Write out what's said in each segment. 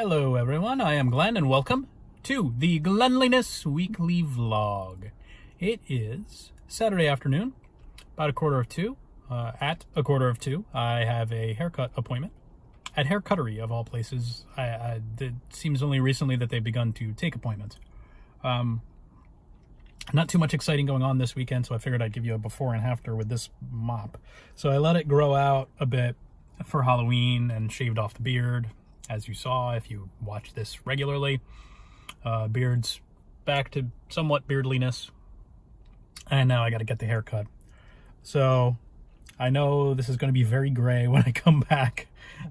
Hello everyone, I am Glenn and welcome to the Glenliness Weekly Vlog. It is Saturday afternoon, about 1:45. At 1:45, I have a haircut appointment at Hair Cuttery of all places. It seems only recently that they've begun to take appointments. Not too much exciting going on this weekend, so I figured I'd give you a before and after with this mop. So I let it grow out a bit for Halloween and shaved off the beard. As you saw, if you watch this regularly, beard's back to somewhat beardliness. And now I got to get the haircut. So I know this is going to be very gray when I come back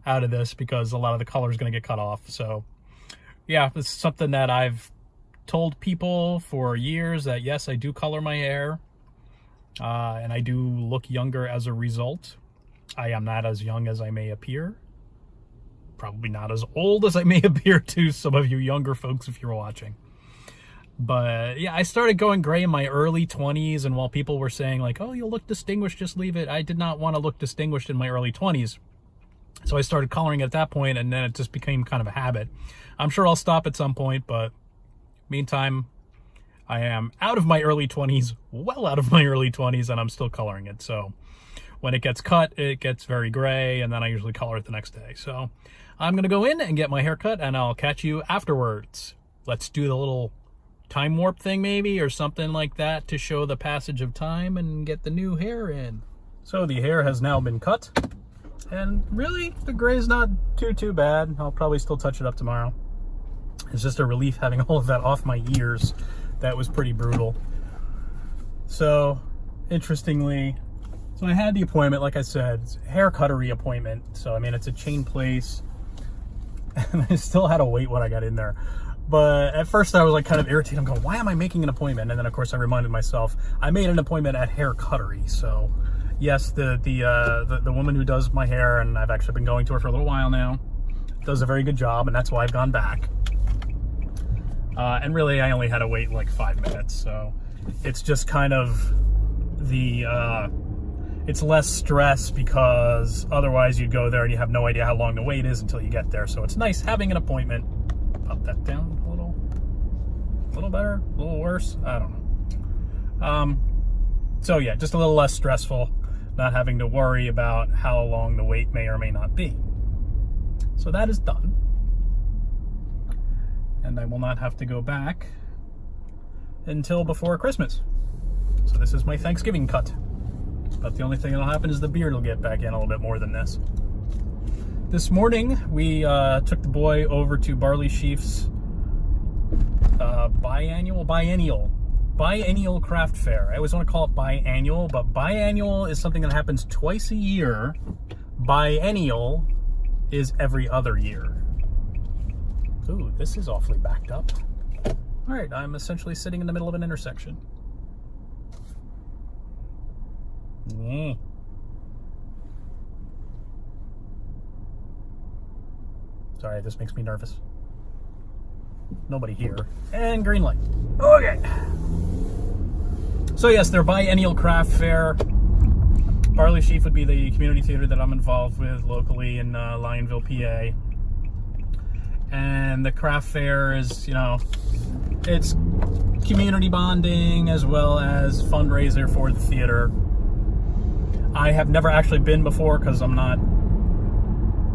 out of this because a lot of the color is going to get cut off. So yeah, this is something that I've told people for years that yes, I do color my hair. And I do look younger as a result. I am not as young as I may appear. Probably not as old as I may appear to some of you younger folks if you're watching. But yeah, I started going gray in my early 20s, and while people were saying like, oh, you'll look distinguished, just leave it, I did not want to look distinguished in my early 20s. So I started coloring at that point, and then it just became kind of a habit. I'm sure I'll stop at some point, but meantime, I am out of my early 20s, well out of my early 20s, and I'm still coloring it. So when it gets cut, it gets very gray, and then I usually color it the next day. So I'm going to go in and get my hair cut, and I'll catch you afterwards. Let's do the little time warp thing maybe, or something like that to show the passage of time and get the new hair in. So the hair has now been cut, and really, the gray's not too bad. I'll probably still touch it up tomorrow. It's just a relief having all of that off my ears. That was pretty brutal. So, interestingly, so I had the appointment, like I said, it's a hair cuttery appointment. So, I mean, it's a chain place. And I still had to wait when I got in there. But at first I was like kind of irritated. I'm going, why am I making an appointment? And then of course I reminded myself, I made an appointment at Hair Cuttery. So yes, the woman who does my hair, and I've actually been going to her for a little while now, does a very good job, and that's why I've gone back. And really I only had to wait like 5 minutes. So it's just kind of it's less stress, because otherwise you'd go there and you have no idea how long the wait is until you get there. So it's nice having an appointment. Pop that down a little better, a little worse, I don't know. So yeah, just a little less stressful, not having to worry about how long the wait may or may not be. So that is done. And I will not have to go back until before Christmas. So this is my Thanksgiving cut. But the only thing that'll happen is the beard will get back in a little bit more than this. This morning, we took the boy over to Barley Sheaf's biennial craft fair. I always want to call it biannual, but biannual is something that happens twice a year. Biennial is every other year. Ooh, this is awfully backed up. All right, I'm essentially sitting in the middle of an intersection. Yeah. Sorry, this makes me nervous. Nobody here. And green light. Okay. So yes, their biennial craft fair. Barley Sheaf would be the community theater that I'm involved with locally in Lionville, PA. And the craft fair is, you know, it's community bonding as well as fundraiser for the theater. I have never actually been before because I'm not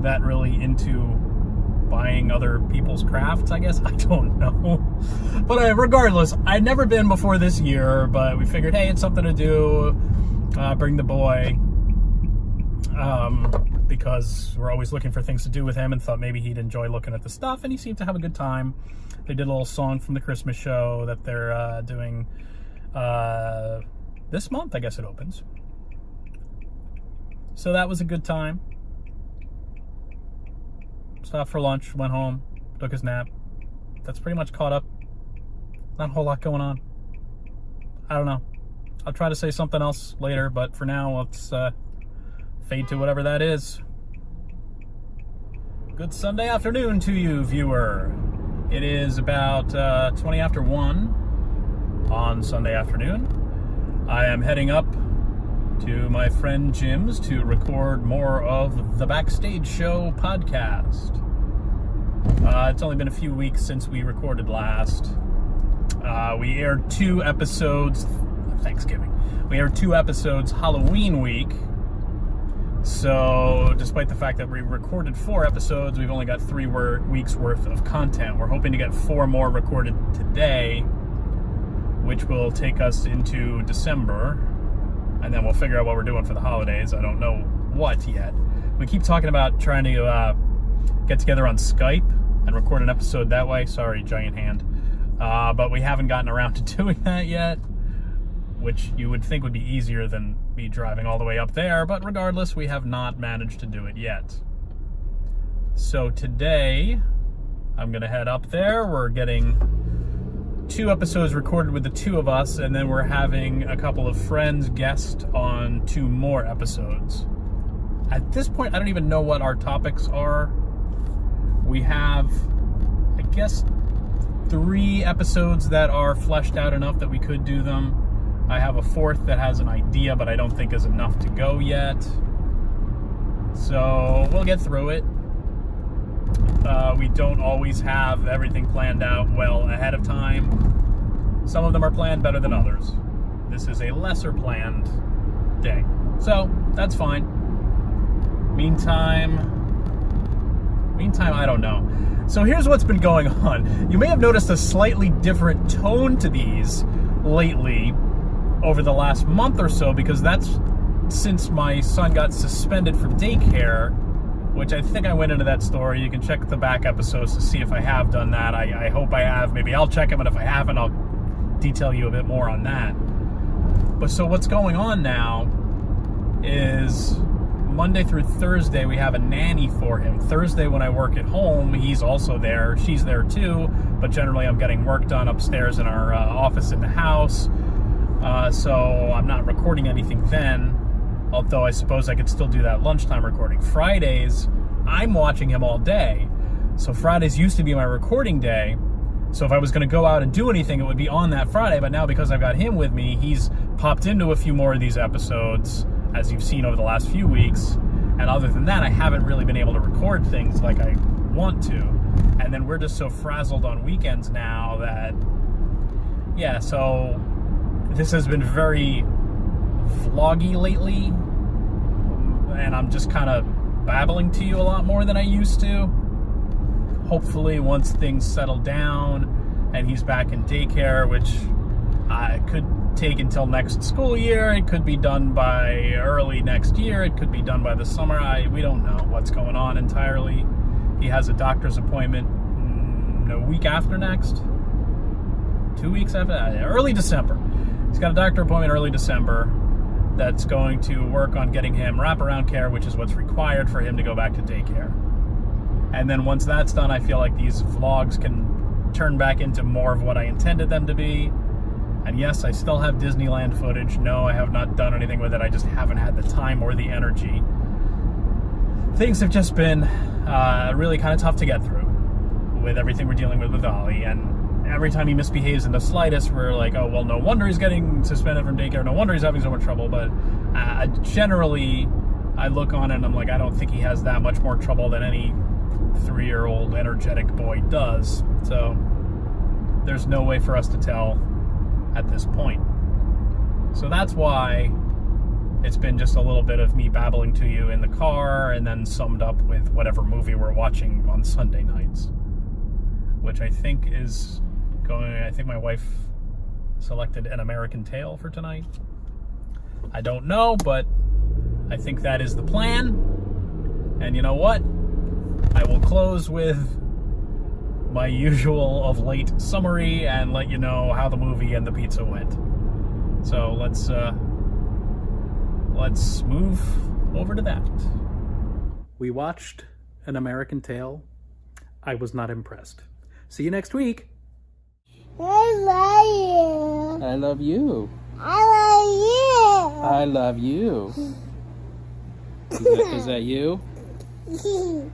that really into buying other people's crafts, I guess. I don't know. But regardless, I'd never been before this year, but we figured, hey, it's something to do. Bring the boy. Because we're always looking for things to do with him, and thought maybe he'd enjoy looking at the stuff, and he seemed to have a good time. They did a little song from the Christmas show that they're doing this month, I guess it opens. So that was a good time. Stopped for lunch, went home, took his nap. That's pretty much caught up. Not a whole lot going on. I don't know. I'll try to say something else later, but for now, let's fade to whatever that is. Good Sunday afternoon to you, viewer. It is about 20 after 1 on Sunday afternoon. I am heading up to my friend Jim's to record more of the Backstage Show podcast. It's only been a few weeks since we recorded last. We aired 2 episodes Thanksgiving. We aired 2 episodes Halloween week. So, despite the fact that we recorded 4 episodes, we've only got 3 weeks worth of content. We're hoping to get 4 more recorded today, which will take us into December, and then we'll figure out what we're doing for the holidays. I don't know what yet. We keep talking about trying to get together on Skype and record an episode that way. Sorry, giant hand. But we haven't gotten around to doing that yet, which you would think would be easier than me driving all the way up there, but regardless, we have not managed to do it yet. So today, I'm gonna head up there. We're getting 2 episodes recorded with the 2 of us, and then we're having a couple of friends guest on 2 more episodes. At this point, I don't even know what our topics are. We have, I guess, 3 episodes that are fleshed out enough that we could do them. I have a 4th that has an idea, but I don't think is enough to go yet. So we'll get through it. We don't always have everything planned out well ahead of time. Some of them are planned better than others. This is a lesser planned day. So that's fine. Meantime, I don't know. So here's what's been going on. You may have noticed a slightly different tone to these lately over the last month or so, because that's since my son got suspended from daycare, which I think I went into that story. You can check the back episodes to see if I have done that. I hope I have. Maybe I'll check them, and if I haven't, I'll detail you a bit more on that. But so what's going on now is Monday through Thursday, we have a nanny for him. Thursday, when I work at home, he's also there. She's there too, but generally I'm getting work done upstairs in our office in the house. So I'm not recording anything then, although I suppose I could still do that lunchtime recording. Fridays, I'm watching him all day. So Fridays used to be my recording day. So if I was going to go out and do anything, it would be on that Friday. But now, because I've got him with me, he's popped into a few more of these episodes, as you've seen over the last few weeks. And other than that, I haven't really been able to record things like I want to. And then we're just so frazzled on weekends now that, yeah, so this has been very vloggy lately. And I'm just kind of babbling to you a lot more than I used to. Hopefully, once things settle down and he's back in daycare, which I could take until next school year. It could be done by early next year. It could be done by the summer. We don't know what's going on entirely. He has a doctor's appointment a week after next. 2 weeks after that. Early December. He's got a doctor appointment early December that's going to work on getting him wraparound care, which is what's required for him to go back to daycare. And then once that's done, I feel like these vlogs can turn back into more of what I intended them to be. And yes, I still have Disneyland footage. No, I have not done anything with it. I just haven't had the time or the energy. Things have just been really kind of tough to get through with everything we're dealing with Ollie. And every time he misbehaves in the slightest, we're like, oh, well, no wonder he's getting suspended from daycare. No wonder he's having so much trouble. But generally, I look on it and I'm like, I don't think he has that much more trouble than any 3-year-old energetic boy does. So there's no way for us to tell at this point. So that's why it's been just a little bit of me babbling to you in the car, and then summed up with whatever movie we're watching on Sunday nights, which I think is going. I think my wife selected An American Tail for tonight. I don't know, but I think that is the plan. And you know what? I will close with my usual of late summary and let you know how the movie and the pizza went. So let's move over to that. We watched An American Tail. I was not impressed. See you next week. I love you. I love you. I I love you. Is that you? love you.